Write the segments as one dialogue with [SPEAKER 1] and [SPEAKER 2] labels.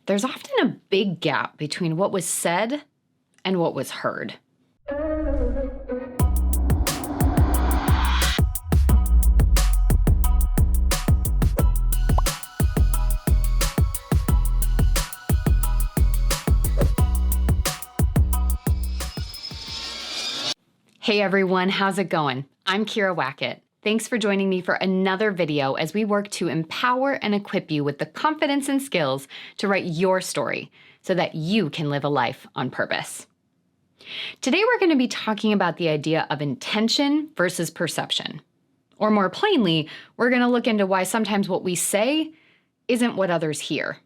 [SPEAKER 1] there's often a big gap between what was said and what was heard. Hey everyone, how's it going? I'm Kira Wackett. Thanks for joining me for another video as we work to empower and equip you with the confidence and skills to write your story so that you can live a life on purpose. Today we're going to be talking about the idea of intention versus perception. Or more plainly, we're going to look into why sometimes what we say isn't what others hear.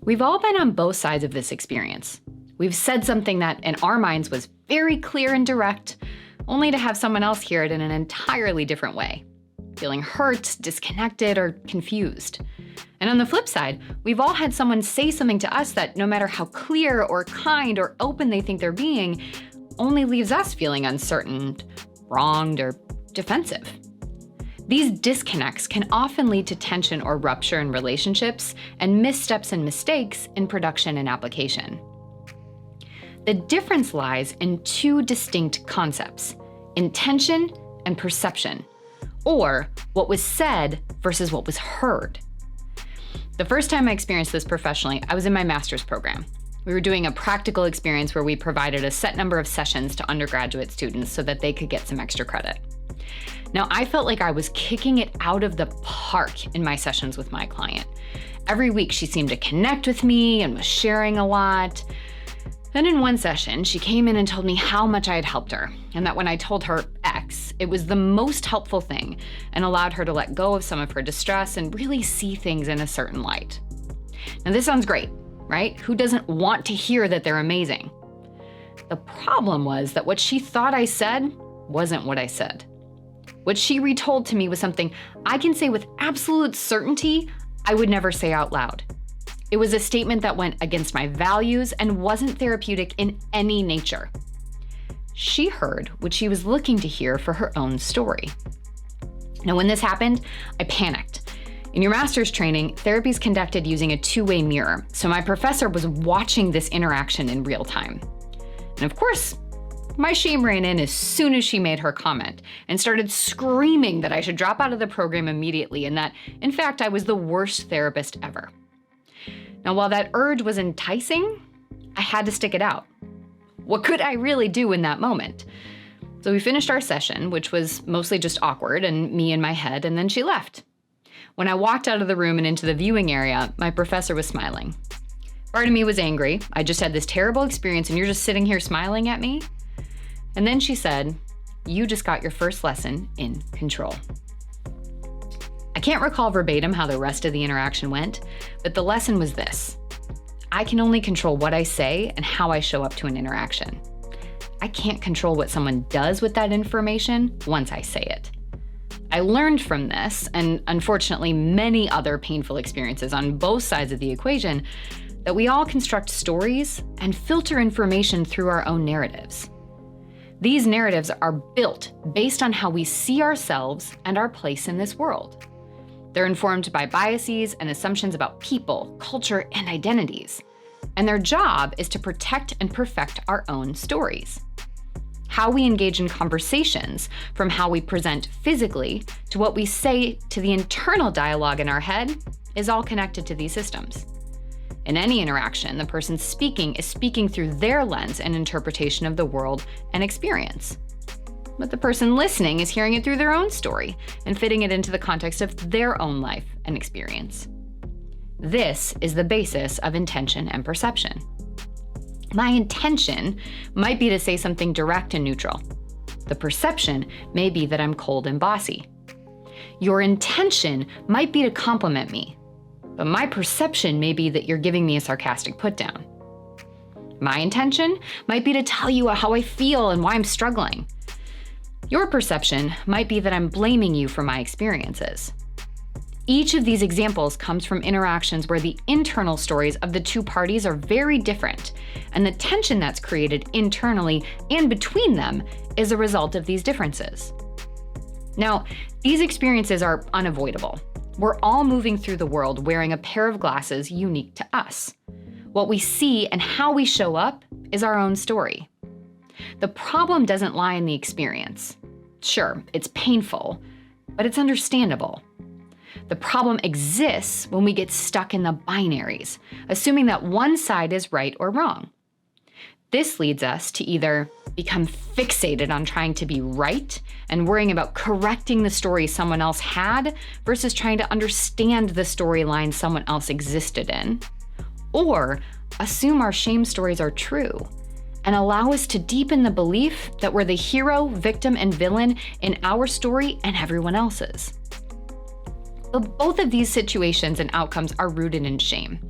[SPEAKER 1] We've all been on both sides of this experience. We've said something that in our minds was very clear and direct, only to have someone else hear it in an entirely different way, feeling hurt, disconnected, or confused. And on the flip side, we've all had someone say something to us that no matter how clear or kind or open they think they're being, only leaves us feeling uncertain, wronged, or defensive. These disconnects can often lead to tension or rupture in relationships and missteps and mistakes in production and application. The difference lies in two distinct concepts: intention and perception, or what was said versus what was heard. The first time I experienced this professionally, I was in my master's program. We were doing a practical experience where we provided a set number of sessions to undergraduate students so that they could get some extra credit. Now, I felt like I was kicking it out of the park in my sessions with my client. Every week she seemed to connect with me and was sharing a lot. Then in one session, she came in and told me how much I had helped her, and that when I told her X, it was the most helpful thing and allowed her to let go of some of her distress and really see things in a certain light. Now this sounds great, right? Who doesn't want to hear that they're amazing? The problem was that what she thought I said wasn't what I said. What she retold to me was something I can say with absolute certainty I would never say out loud. It was a statement that went against my values and wasn't therapeutic in any nature. She heard what she was looking to hear for her own story. Now, when this happened, I panicked. In your master's training, therapy is conducted using a two-way mirror, so my professor was watching this interaction in real time. And of course, my shame ran in as soon as she made her comment and started screaming that I should drop out of the program immediately and that, in fact, I was the worst therapist ever. Now, while that urge was enticing, I had to stick it out. What could I really do in that moment? So we finished our session, which was mostly just awkward and me in my head, and then she left. When I walked out of the room and into the viewing area, my professor was smiling. Part of me was angry. I just had this terrible experience and you're just sitting here smiling at me? And then she said, "You just got your first lesson in control." I can't recall verbatim how the rest of the interaction went, but the lesson was this: I can only control what I say and how I show up to an interaction. I can't control what someone does with that information once I say it. I learned from this, and unfortunately many other painful experiences on both sides of the equation, that we all construct stories and filter information through our own narratives. These narratives are built based on how we see ourselves and our place in this world. They're informed by biases and assumptions about people, culture, and identities. And their job is to protect and perfect our own stories. How we engage in conversations, from how we present physically to what we say to the internal dialogue in our head, is all connected to these systems. In any interaction, the person speaking is speaking through their lens and interpretation of the world and experience. But the person listening is hearing it through their own story and fitting it into the context of their own life and experience. This is the basis of intention and perception. My intention might be to say something direct and neutral. The perception may be that I'm cold and bossy. Your intention might be to compliment me, but my perception may be that you're giving me a sarcastic putdown. My intention might be to tell you how I feel and why I'm struggling. Your perception might be that I'm blaming you for my experiences. Each of these examples comes from interactions where the internal stories of the two parties are very different, and the tension that's created internally and between them is a result of these differences. Now, these experiences are unavoidable. We're all moving through the world wearing a pair of glasses unique to us. What we see and how we show up is our own story. The problem doesn't lie in the experience. Sure, it's painful, but it's understandable. The problem exists when we get stuck in the binaries, assuming that one side is right or wrong. This leads us to either become fixated on trying to be right and worrying about correcting the story someone else had versus trying to understand the storyline someone else existed in, or assume our shame stories are true and allow us to deepen the belief that we're the hero, victim, and villain in our story and everyone else's. But both of these situations and outcomes are rooted in shame.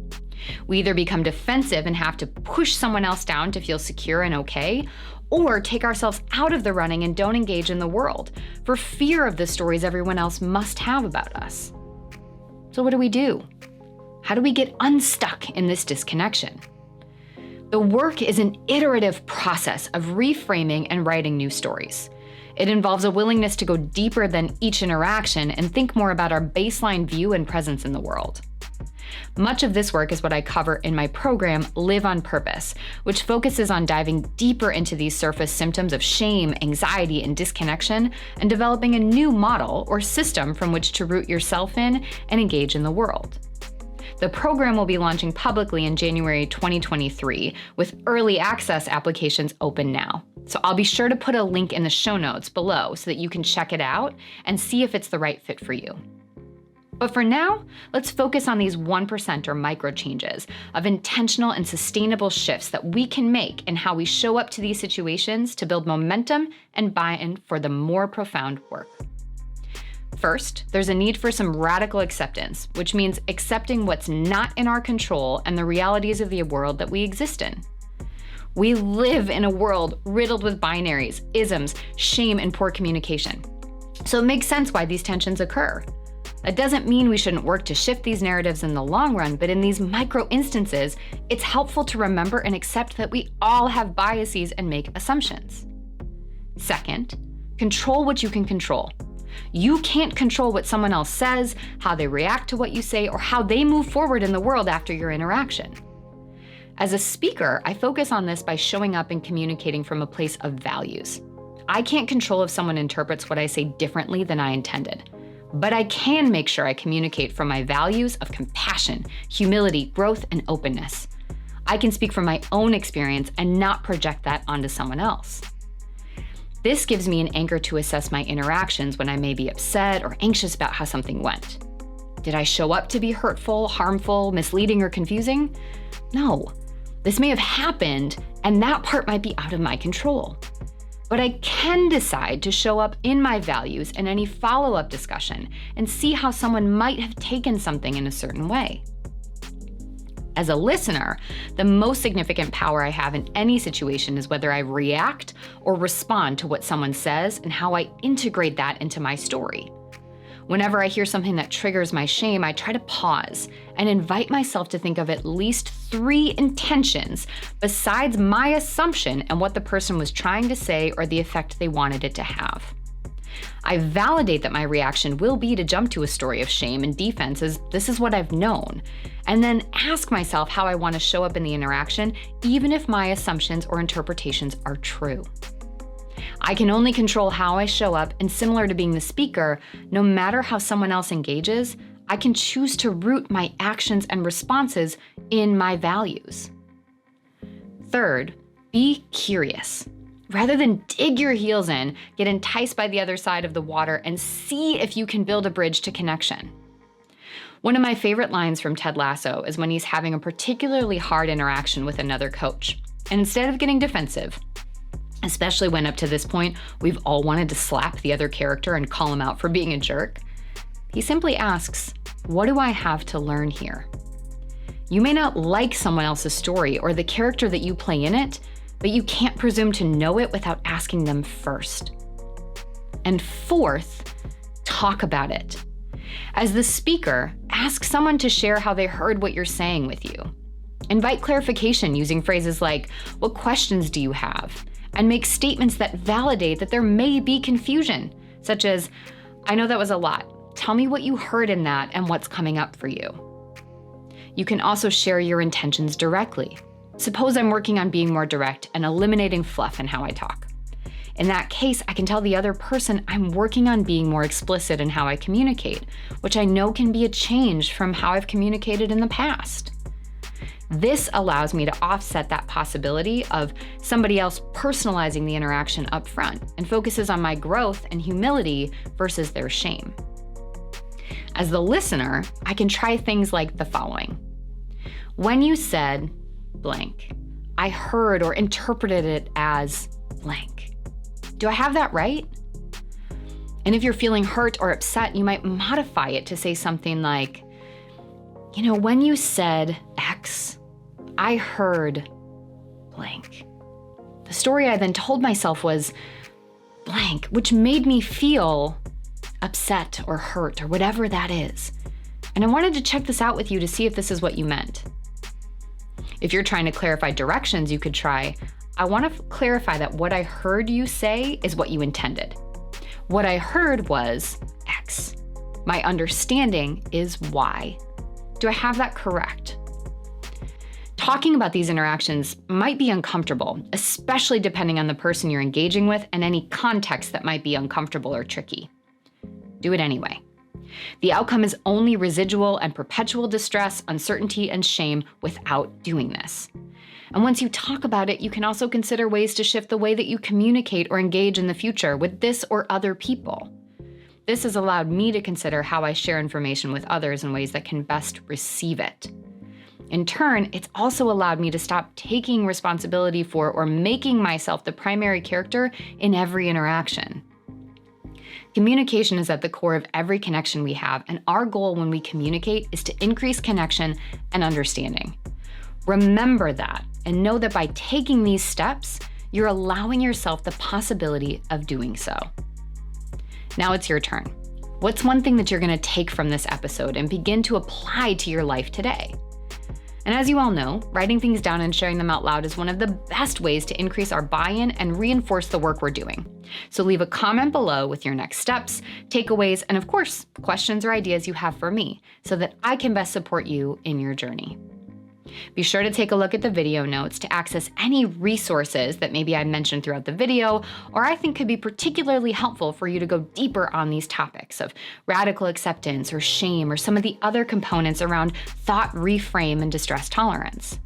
[SPEAKER 1] We either become defensive and have to push someone else down to feel secure and okay, or take ourselves out of the running and don't engage in the world for fear of the stories everyone else must have about us. So what do? How do we get unstuck in this disconnection? The work is an iterative process of reframing and writing new stories. It involves a willingness to go deeper than each interaction and think more about our baseline view and presence in the world. Much of this work is what I cover in my program, Live on Purpose, which focuses on diving deeper into these surface symptoms of shame, anxiety, and disconnection, and developing a new model or system from which to root yourself in and engage in the world. The program will be launching publicly in January 2023, with early access applications open now. So I'll be sure to put a link in the show notes below so that you can check it out and see if it's the right fit for you. But for now, let's focus on these 1% or micro changes of intentional and sustainable shifts that we can make in how we show up to these situations to build momentum and buy-in for the more profound work. First, there's a need for some radical acceptance, which means accepting what's not in our control and the realities of the world that we exist in. We live in a world riddled with binaries, isms, shame, and poor communication. So it makes sense why these tensions occur. That doesn't mean we shouldn't work to shift these narratives in the long run, but in these micro instances, it's helpful to remember and accept that we all have biases and make assumptions. Second, control what you can control. You can't control what someone else says, how they react to what you say, or how they move forward in the world after your interaction. As a speaker, I focus on this by showing up and communicating from a place of values. I can't control if someone interprets what I say differently than I intended, but I can make sure I communicate from my values of compassion, humility, growth, and openness. I can speak from my own experience and not project that onto someone else. This gives me an anchor to assess my interactions when I may be upset or anxious about how something went. Did I show up to be hurtful, harmful, misleading, or confusing? No. This may have happened, and that part might be out of my control. But I can decide to show up in my values in any follow-up discussion and see how someone might have taken something in a certain way. As a listener, the most significant power I have in any situation is whether I react or respond to what someone says and how I integrate that into my story. Whenever I hear something that triggers my shame, I try to pause and invite myself to think of at least 3 intentions besides my assumption and what the person was trying to say or the effect they wanted it to have. I validate that my reaction will be to jump to a story of shame and defense as this is what I've known, and then ask myself how I want to show up in the interaction, even if my assumptions or interpretations are true. I can only control how I show up, and similar to being the speaker, no matter how someone else engages, I can choose to root my actions and responses in my values. Third, be curious. Rather than dig your heels in, get enticed by the other side of the water and see if you can build a bridge to connection. One of my favorite lines from Ted Lasso is when he's having a particularly hard interaction with another coach. And instead of getting defensive, especially when up to this point, we've all wanted to slap the other character and call him out for being a jerk, he simply asks, "What do I have to learn here?" You may not like someone else's story or the character that you play in it, but you can't presume to know it without asking them first. And fourth, talk about it. As the speaker, ask someone to share how they heard what you're saying with you. Invite clarification using phrases like, "What questions do you have?" And make statements that validate that there may be confusion, such as, "I know that was a lot. Tell me what you heard in that and what's coming up for you. You can also share your intentions directly. Suppose I'm working on being more direct and eliminating fluff in how I talk. In that case, I can tell the other person I'm working on being more explicit in how I communicate, which I know can be a change from how I've communicated in the past. This allows me to offset that possibility of somebody else personalizing the interaction up front and focuses on my growth and humility versus their shame. As the listener, I can try things like the following. When you said blank, I heard or interpreted it as blank. Do I have that right? And if you're feeling hurt or upset, you might modify it to say something like, when you said X, I heard blank. The story I then told myself was blank, which made me feel upset or hurt or whatever that is. And I wanted to check this out with you to see if this is what you meant. If you're trying to clarify directions, you could try, I want to clarify that what I heard you say is what you intended. What I heard was X. My understanding is Y. Do I have that correct? Talking about these interactions might be uncomfortable, especially depending on the person you're engaging with and any context that might be uncomfortable or tricky. Do it anyway. The outcome is only residual and perpetual distress, uncertainty, and shame without doing this. And once you talk about it, you can also consider ways to shift the way that you communicate or engage in the future with this or other people. This has allowed me to consider how I share information with others in ways that can best receive it. In turn, it's also allowed me to stop taking responsibility for or making myself the primary character in every interaction. Communication is at the core of every connection we have, and our goal when we communicate is to increase connection and understanding. Remember that, and know that by taking these steps, you're allowing yourself the possibility of doing so. Now it's your turn. What's one thing that you're going to take from this episode and begin to apply to your life today? And as you all know, writing things down and sharing them out loud is one of the best ways to increase our buy-in and reinforce the work we're doing. So leave a comment below with your next steps, takeaways, and of course, questions or ideas you have for me so that I can best support you in your journey. Be sure to take a look at the video notes to access any resources that maybe I mentioned throughout the video or I think could be particularly helpful for you to go deeper on these topics of radical acceptance or shame or some of the other components around thought reframe and distress tolerance.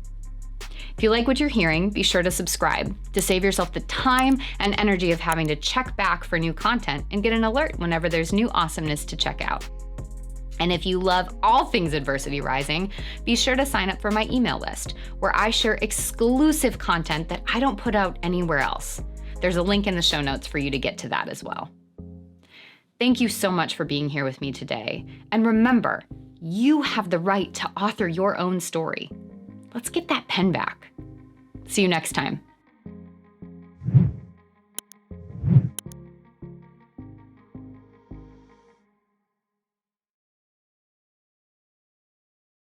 [SPEAKER 1] If you like what you're hearing, be sure to subscribe to save yourself the time and energy of having to check back for new content and get an alert whenever there's new awesomeness to check out. And if you love all things Adversity Rising, be sure to sign up for my email list, where I share exclusive content that I don't put out anywhere else. There's a link in the show notes for you to get to that as well. Thank you so much for being here with me today. And remember, you have the right to author your own story. Let's get that pen back. See you next time.